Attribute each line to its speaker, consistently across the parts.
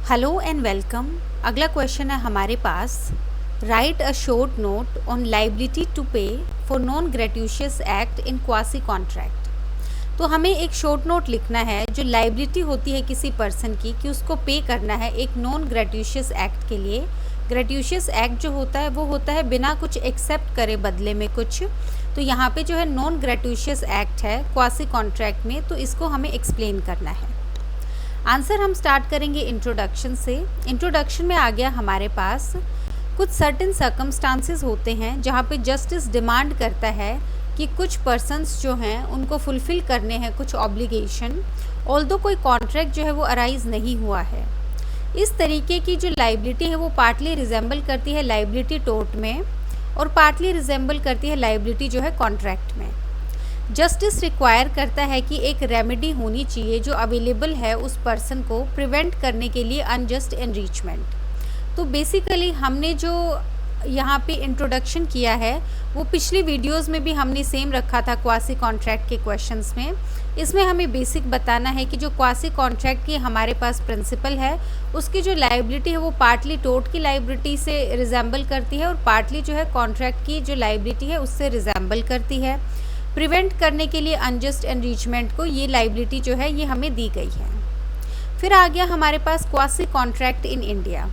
Speaker 1: Hello and welcome. अगला question है हमारे पास, write a short note on liability to pay for non gratuitous act in quasi contract. तो हमें एक शॉर्ट नोट लिखना है जो लाइबिलिटी होती है किसी पर्सन की कि उसको पे करना है एक नॉन ग्रेट्यूशियस एक्ट के लिए। ग्रेट्यूशियस एक्ट जो होता है वो होता है बिना कुछ एक्सेप्ट करे बदले में कुछ। तो यहाँ पे जो है नॉन ग्रेट्यूशियस एक्ट है क्वासी कॉन्ट्रैक्ट में, तो इसको हमें एक्सप्लेन करना है। आंसर हम स्टार्ट करेंगे इंट्रोडक्शन से। इंट्रोडक्शन में आ गया हमारे पास कुछ सर्टेन सर्कमस्टांसेस होते हैं जहाँ पे जस्टिस डिमांड करता है कि कुछ पर्सन्स जो हैं उनको फुलफ़िल करने हैं कुछ ऑब्लिगेशन, ऑल्दो कोई कॉन्ट्रैक्ट जो है वो अराइज नहीं हुआ है। इस तरीके की जो लाइबिलिटी है वो पार्टली रिजेंबल करती है लाइबिलिटी टोर्ट में और पार्टली रिजेंबल करती है लाइबिलिटी जो है कॉन्ट्रैक्ट में। जस्टिस रिक्वायर करता है कि एक रेमेडी होनी चाहिए जो अवेलेबल है उस पर्सन को प्रिवेंट करने के लिए अनजस्ट एनरिचमेंट। तो बेसिकली हमने जो यहाँ पे इंट्रोडक्शन किया है वो पिछली वीडियोस में भी हमने सेम रखा था क्वासी कॉन्ट्रैक्ट के क्वेश्चंस में। इसमें हमें बेसिक बताना है कि जो क्वासी कॉन्ट्रैक्ट की हमारे पास प्रिंसिपल है उसकी जो लाइबिलिटी है वो पार्टली टोर्ट की लाइबिलिटी से रिजेंबल करती है और पार्टली जो है कॉन्ट्रैक्ट की जो लाइबिलिटी है उससे रिजेंबल करती है। प्रिवेंट करने के लिए अनजस्ट एनरिचमेंट को ये लाइबिलिटी जो है ये हमें दी गई है। फिर आ गया हमारे पास क्वासी कॉन्ट्रैक्ट इन इंडिया।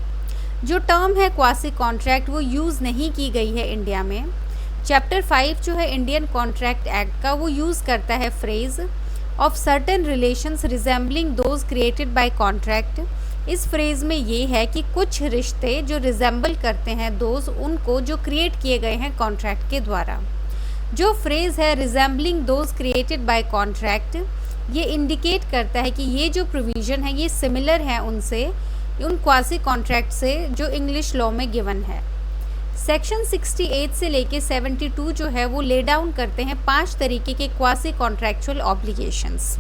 Speaker 1: जो टर्म है क्वासी कॉन्ट्रैक्ट वो यूज़ नहीं की गई है इंडिया में। चैप्टर 5 जो है इंडियन कॉन्ट्रैक्ट एक्ट का वो यूज़ करता है phrase of certain relations resembling those created by contract. इस फ्रेज़ में ये है कि कुछ रिश्ते जो रिजेंबल करते हैं दोज उनको जो क्रिएट किए गए हैं कॉन्ट्रैक्ट के द्वारा। जो फ्रेज़ है resembling those created by contract ये इंडिकेट करता है कि ये जो प्रोविज़न है ये सिमिलर है उनसे उन क्वासी कॉन्ट्रैक्ट से जो इंग्लिश लॉ में गिवन है। सेक्शन 68 से लेके 72 जो है वो ले डाउन करते हैं 5 तरीके के क्वासी कॉन्ट्रैक्चुअल ऑब्लिगेशंस।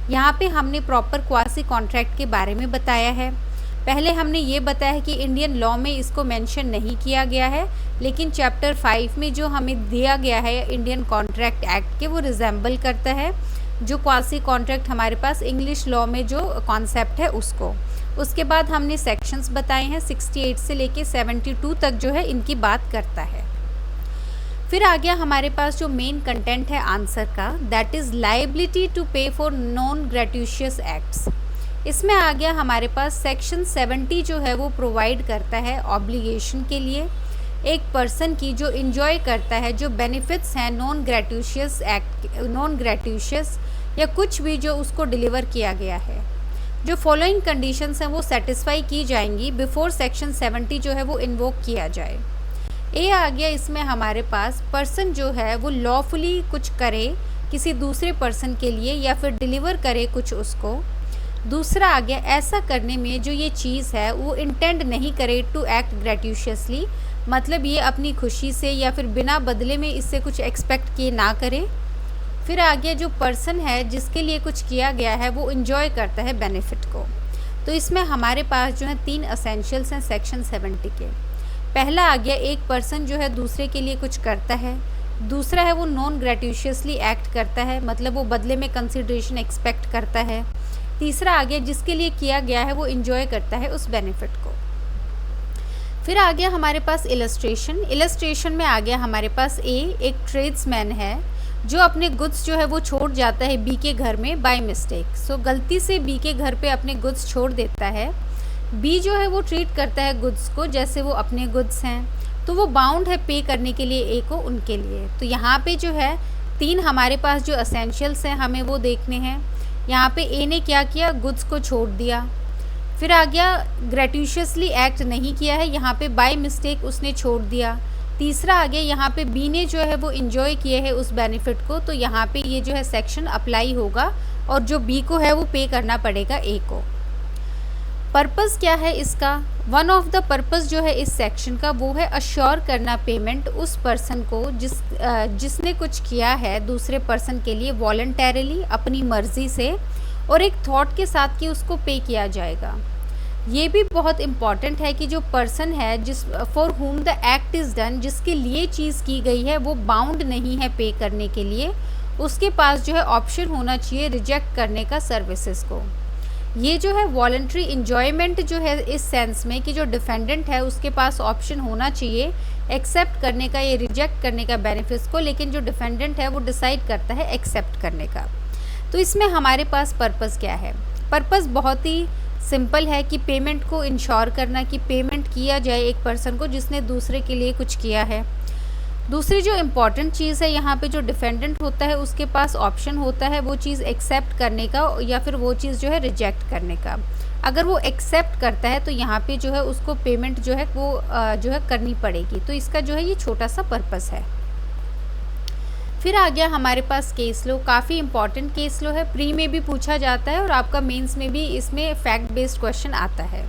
Speaker 1: यहाँ पे हमने प्रॉपर क्वासी कॉन्ट्रैक्ट के बारे में बताया है। पहले हमने ये बताया कि इंडियन लॉ में इसको मेंशन नहीं किया गया है, लेकिन चैप्टर 5 में जो हमें दिया गया है इंडियन कॉन्ट्रैक्ट एक्ट के वो रिजेंबल करता है जो क्वासी कॉन्ट्रैक्ट हमारे पास इंग्लिश लॉ में जो कॉन्सेप्ट है उसको। उसके बाद हमने सेक्शंस बताए हैं 68 से लेके 72 तक जो है इनकी बात करता है। फिर आ गया हमारे पास जो मेन कंटेंट है आंसर का, that is liability to pay for non ग्रेट्यूशियस acts. इसमें आ गया हमारे पास सेक्शन 70 जो है वो प्रोवाइड करता है ऑब्लिगेशन के लिए एक पर्सन की जो इंजॉय करता है जो बेनिफिट्स हैं नॉन ग्रेट्यूशियस एक्ट, नॉन ग्रेट्यूशियस या कुछ भी जो उसको डिलीवर किया गया है। जो फॉलोइंग कंडीशंस हैं वो सेटिस्फाई की जाएंगी बिफोर सेक्शन 70 जो है वो इन्वोक किया जाए। ए आ गया इसमें हमारे पास पर्सन जो है वो लॉफुली कुछ करे किसी दूसरे पर्सन के लिए या फिर डिलीवर करे कुछ उसको। दूसरा आ गया ऐसा करने में जो ये चीज़ है वो इंटेंड नहीं करे टू एक्ट ग्रेट्यूशियसली, मतलब ये अपनी खुशी से या फिर बिना बदले में इससे कुछ एक्सपेक्ट किए ना करे। फिर आ गया जो पर्सन है जिसके लिए कुछ किया गया है वो इंजॉय करता है बेनिफिट को। तो इसमें हमारे पास जो है 3 असेंशियल्स हैं सेक्शन 70 के। पहला आ गया एक पर्सन जो है दूसरे के लिए कुछ करता है। दूसरा है वो नॉन ग्रेट्यूशियसली एक्ट करता है, मतलब वो बदले में कंसिडरेशन एक्सपेक्ट करता है। तीसरा आ गया जिसके लिए किया गया है वो इंजॉय करता है उस बेनिफिट को। फिर आ गया हमारे पास इलस्ट्रेशन। इलस्ट्रेशन में आ गया हमारे पास एक ट्रेड्समैन है जो अपने गुड्स जो है वो छोड़ जाता है बी के घर में बाय मिस्टेक। सो गलती से बी के घर पे अपने गुड्स छोड़ देता है। बी जो है वो ट्रीट करता है गुड्स को जैसे वो अपने गुड्स हैं, तो वो बाउंड है पे करने के लिए ए को उनके लिए। तो यहाँ पे जो है 3 हमारे पास जो असेंशियल्स हैं हमें वो देखने हैं। यहाँ पे ए ने क्या किया, गुड्स को छोड़ दिया। फिर आ गया ग्रेट्यूशियसली एक्ट नहीं किया है, यहाँ पे बाय मिस्टेक उसने छोड़ दिया। तीसरा आ गया यहाँ पे बी ने जो है वो इंजॉय किए है उस बेनिफिट को, तो यहाँ पे ये जो है सेक्शन अप्लाई होगा और जो बी को है वो पे करना पड़ेगा ए को। पर्पस क्या है इसका? वन ऑफ द पर्पस जो है इस सेक्शन का वो है अश्योर करना पेमेंट उस पर्सन को जिसने कुछ किया है दूसरे पर्सन के लिए वॉलंटरीली अपनी मर्जी से और एक थॉट के साथ कि उसको पे किया जाएगा। ये भी बहुत इम्पॉर्टेंट है कि जो पर्सन है जिस for whom the act is done, जिसके लिए चीज़ की गई है वो बाउंड नहीं है पे करने के लिए, उसके पास जो है ऑप्शन होना चाहिए रिजेक्ट करने का सर्विसेज को। ये जो है वॉलंटरी इंजॉयमेंट जो है इस सेंस में कि जो डिफेंडेंट है उसके पास ऑप्शन होना चाहिए एक्सेप्ट करने का या रिजेक्ट करने का बेनिफिट्स को, लेकिन जो डिफेंडेंट है वो डिसाइड करता है एक्सेप्ट करने का। तो इसमें हमारे पास पर्पस क्या है? पर्पस बहुत ही सिंपल है कि पेमेंट को इंश्योर करना कि पेमेंट किया जाए एक पर्सन को जिसने दूसरे के लिए कुछ किया है। दूसरी जो इम्पॉर्टेंट चीज़ है, यहाँ पे जो डिफेंडेंट होता है उसके पास ऑप्शन होता है वो चीज़ एक्सेप्ट करने का या फिर वो चीज़ जो है रिजेक्ट करने का। अगर वो एक्सेप्ट करता है तो यहाँ पे जो है उसको पेमेंट जो है वो जो है करनी पड़ेगी। तो इसका जो है ये छोटा सा पर्पस है। फिर आ गया हमारे पास केस लो। काफ़ी इंपॉर्टेंट केस लो है, प्री में भी पूछा जाता है और आपका मेंस में भी इसमें फैक्ट बेस्ड क्वेश्चन आता है।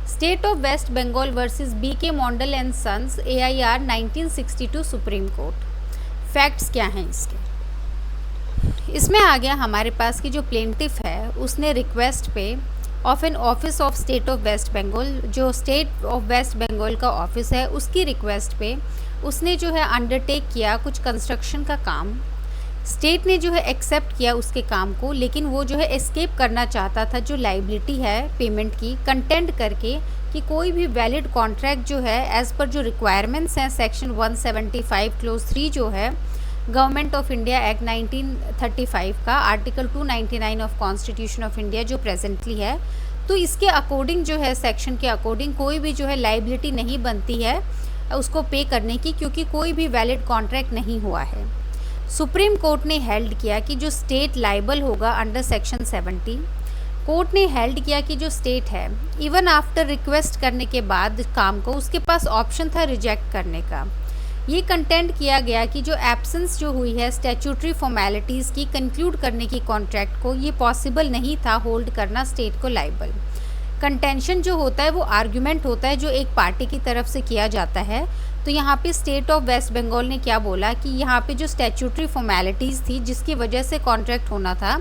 Speaker 1: State of West Bengal versus BK Mondal and sons AIR 1962 supreme court. Facts क्या हैं इसके? इसमें आ गया हमारे पास कि जो प्लेंटिफ है उसने रिक्वेस्ट पे of an office of state of West Bengal, जो स्टेट ऑफ वेस्ट बंगाल का ऑफिस है उसकी रिक्वेस्ट पे उसने जो है अंडरटेक किया कुछ कंस्ट्रक्शन का काम। स्टेट ने जो है एक्सेप्ट किया उसके काम को, लेकिन वो जो है एस्केप करना चाहता था जो लाइबिलिटी है पेमेंट की, कंटेंट करके कि कोई भी वैलिड कॉन्ट्रैक्ट जो है एज़ पर जो रिक्वायरमेंट्स हैं सेक्शन 175 क्लोज 3 जो है गवर्नमेंट ऑफ इंडिया एक्ट 1935 का article 299 of constitution of India जो प्रेजेंटली है, तो इसके अकॉर्डिंग जो है सेक्शन के अकॉर्डिंग कोई भी जो है लाइबिलिटी नहीं बनती है उसको पे करने की, क्योंकि कोई भी वैलिड कॉन्ट्रैक्ट नहीं हुआ है। सुप्रीम कोर्ट ने हेल्ड किया कि जो स्टेट लाइबल होगा अंडर सेक्शन 70, कोर्ट ने हेल्ड किया कि जो स्टेट है इवन आफ्टर रिक्वेस्ट करने के बाद काम को उसके पास ऑप्शन था रिजेक्ट करने का। ये कंटेंट किया गया कि जो एब्सेंस जो हुई है स्टैट्यूटरी फॉर्मेलिटीज़ की कंक्लूड करने की कॉन्ट्रैक्ट को, ये पॉसिबल नहीं था होल्ड करना स्टेट को लाइबल। कंटेंशन जो होता है वो आर्ग्यूमेंट होता है जो एक पार्टी की तरफ से किया जाता है। तो यहाँ पे स्टेट ऑफ वेस्ट बंगाल ने क्या बोला कि यहाँ पे जो स्टैट्यूटरी फॉर्मेलिटीज़ थी जिसकी वजह से कॉन्ट्रैक्ट होना था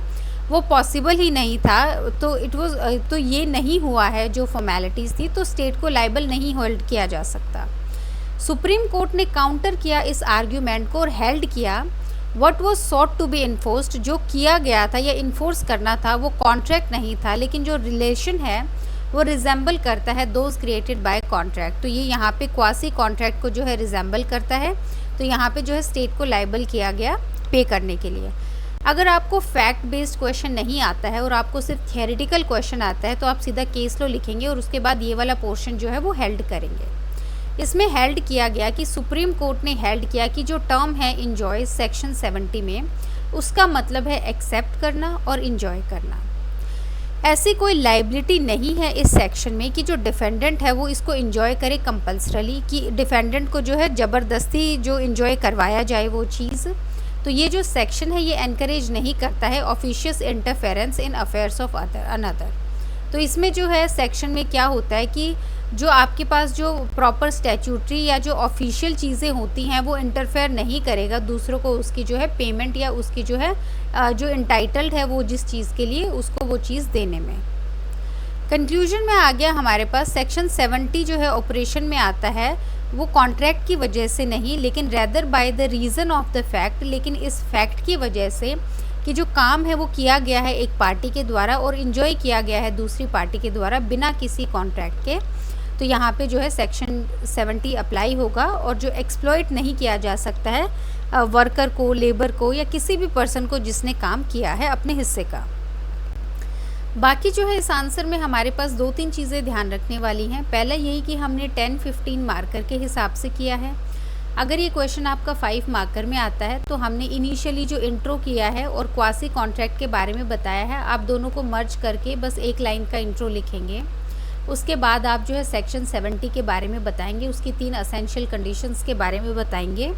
Speaker 1: वो पॉसिबल ही नहीं था, तो ये नहीं हुआ है जो फॉर्मेलिटीज़ थी, तो स्टेट को लाइबल नहीं होल्ड किया जा सकता। सुप्रीम कोर्ट ने काउंटर किया इस आर्ग्यूमेंट को और हेल्ड किया what was sought to be enforced, जो किया गया था या इन्फोर्स करना था वो कॉन्ट्रैक्ट नहीं था, लेकिन जो रिलेशन है वो रिजेंबल करता है दोज क्रिएटेड बाय कॉन्ट्रैक्ट। तो ये यहाँ पे क्वासी कॉन्ट्रैक्ट को जो है रिजेंबल करता है, तो यहाँ पे जो है स्टेट को लाइबल किया गया पे करने के लिए। अगर आपको फैक्ट बेस्ड क्वेश्चन नहीं आता है और आपको सिर्फ थियोरेटिकल क्वेश्चन आता है तो आप सीधा केस लो लिखेंगे और उसके बाद ये वाला पोर्शन जो है वो हेल्ड करेंगे। इसमें हेल्ड किया गया कि सुप्रीम कोर्ट ने हेल्ड किया कि जो टर्म है इंजॉय सेक्शन 70 में, उसका मतलब है एक्सेप्ट करना और इंजॉय करना। ऐसी कोई लाइबिलिटी नहीं है इस सेक्शन में कि जो डिफेंडेंट है वो इसको इंजॉय करे कंपल्सरली, कि डिफेंडेंट को जो है ज़बरदस्ती जो इंजॉय करवाया जाए वो चीज़। तो ये जो सेक्शन है ये एनकरेज नहीं करता है officious interference in affairs of another. तो इसमें जो है सेक्शन में क्या होता है कि जो आपके पास जो प्रॉपर स्टैट्यूटरी या जो ऑफिशियल चीज़ें होती हैं वो इंटरफेयर नहीं करेगा दूसरों को उसकी जो है पेमेंट या उसकी जो है जो इंटाइटल्ड है वो जिस चीज़ के लिए उसको वो चीज़ देने में। कंक्लूजन में आ गया हमारे पास सेक्शन 70 जो है ऑपरेशन में आता है वो कॉन्ट्रैक्ट की वजह से नहीं, लेकिन rather by the reason of the fact, लेकिन इस फैक्ट की वजह से कि जो काम है वो किया गया है एक पार्टी के द्वारा और इन्जॉय किया गया है दूसरी पार्टी के द्वारा बिना किसी कॉन्ट्रैक्ट के। तो यहाँ पे जो है सेक्शन 70 अप्लाई होगा और जो एक्सप्लॉइट नहीं किया जा सकता है वर्कर को, लेबर को या किसी भी पर्सन को जिसने काम किया है अपने हिस्से का। बाकी जो है इस आंसर में हमारे पास 2-3 चीज़ें ध्यान रखने वाली हैं। पहला यही कि हमने 10-15 मार्कर के हिसाब से किया है। अगर ये क्वेश्चन आपका 5 मार्कर में आता है तो हमने इनिशियली जो इंट्रो किया है और क्वासी कॉन्ट्रैक्ट के बारे में बताया है, आप दोनों को मर्ज करके बस एक लाइन का इंट्रो लिखेंगे। उसके बाद आप जो है सेक्शन 70 के बारे में बताएंगे, उसकी 3 असेंशियल कंडीशंस के बारे में बताएंगे।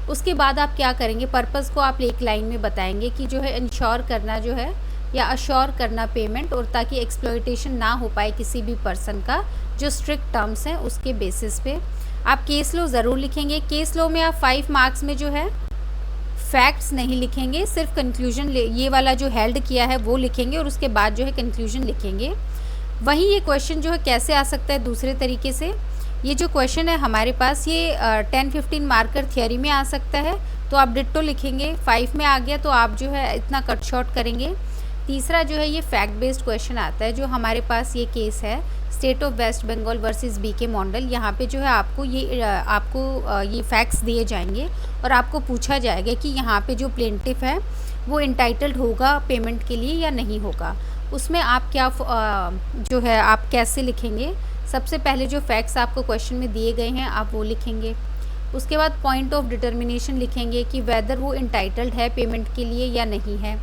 Speaker 1: उसके बाद आप क्या करेंगे, पर्पस को आप एक लाइन में बताएंगे कि जो है इंश्योर करना जो है या अश्योर करना पेमेंट, और ताकि एक्सप्लॉइटेशन ना हो पाए किसी भी पर्सन का, जो स्ट्रिक्ट टर्म्स हैं उसके बेसिस पे। आप केस लो ज़रूर लिखेंगे। केस लो में आप 5 मार्क्स में जो है फैक्ट्स नहीं लिखेंगे, सिर्फ कंक्लूजन ये वाला जो हेल्ड किया है वो लिखेंगे और उसके बाद जो है कंक्लूजन लिखेंगे। वहीं ये क्वेश्चन जो है कैसे आ सकता है दूसरे तरीके से, ये जो क्वेश्चन है हमारे पास ये 10-15 मार्कर थियोरी में आ सकता है, तो आप डिट्टो लिखेंगे। 5 में आ गया तो आप जो है इतना कट शॉर्ट करेंगे तीसरा जो है ये फैक्ट बेस्ड क्वेश्चन आता है, जो हमारे पास ये केस है state of West Bengal versus BK Mondal. यहाँ पे जो है आपको ये फैक्ट्स दिए जाएंगे और आपको पूछा जाएगा कि यहाँ पे जो प्लेंटिफ है वो इंटाइटल्ड होगा पेमेंट के लिए या नहीं होगा। उसमें आप क्या जो है आप कैसे लिखेंगे, सबसे पहले जो फैक्ट्स आपको क्वेश्चन में दिए गए हैं आप वो लिखेंगे। उसके बाद पॉइंट ऑफ डिटर्मिनेशन लिखेंगे कि वेदर वो इंटाइटल्ड है पेमेंट के लिए या नहीं है।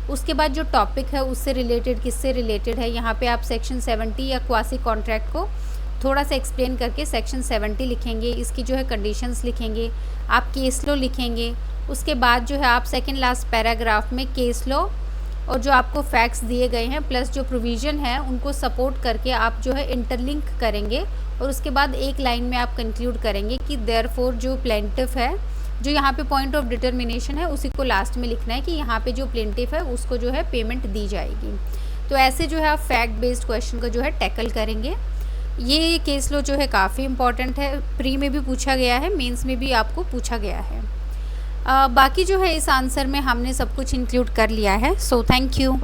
Speaker 1: उसके बाद जो टॉपिक है उससे रिलेटेड, किससे रिलेटेड है, यहाँ पे आप सेक्शन 70 या क्वासी कॉन्ट्रैक्ट को थोड़ा सा एक्सप्लेन करके सेक्शन 70 लिखेंगे। इसकी जो है कंडीशंस लिखेंगे, आप केस लॉ लिखेंगे। उसके बाद जो है आप सेकंड लास्ट पैराग्राफ में केस लॉ और जो आपको फैक्ट्स दिए गए हैं प्लस जो प्रोविज़न है उनको सपोर्ट करके आप जो है इंटरलिंक करेंगे और उसके बाद एक लाइन में आप कंक्लूड करेंगे कि देयरफॉर जो प्लेंटिफ है, जो यहाँ पे पॉइंट ऑफ डिटर्मिनेशन है उसी को लास्ट में लिखना है कि यहाँ पे जो प्लेंटिफ है उसको जो है पेमेंट दी जाएगी। तो ऐसे जो है आप फैक्ट बेस्ड क्वेश्चन को जो है टैकल करेंगे। ये केस लॉ जो है काफ़ी इंपॉर्टेंट है, प्री में भी पूछा गया है, मेंस में भी आपको पूछा गया है। बाकी जो है इस आंसर में हमने सब कुछ इंक्लूड कर लिया है। So thank you.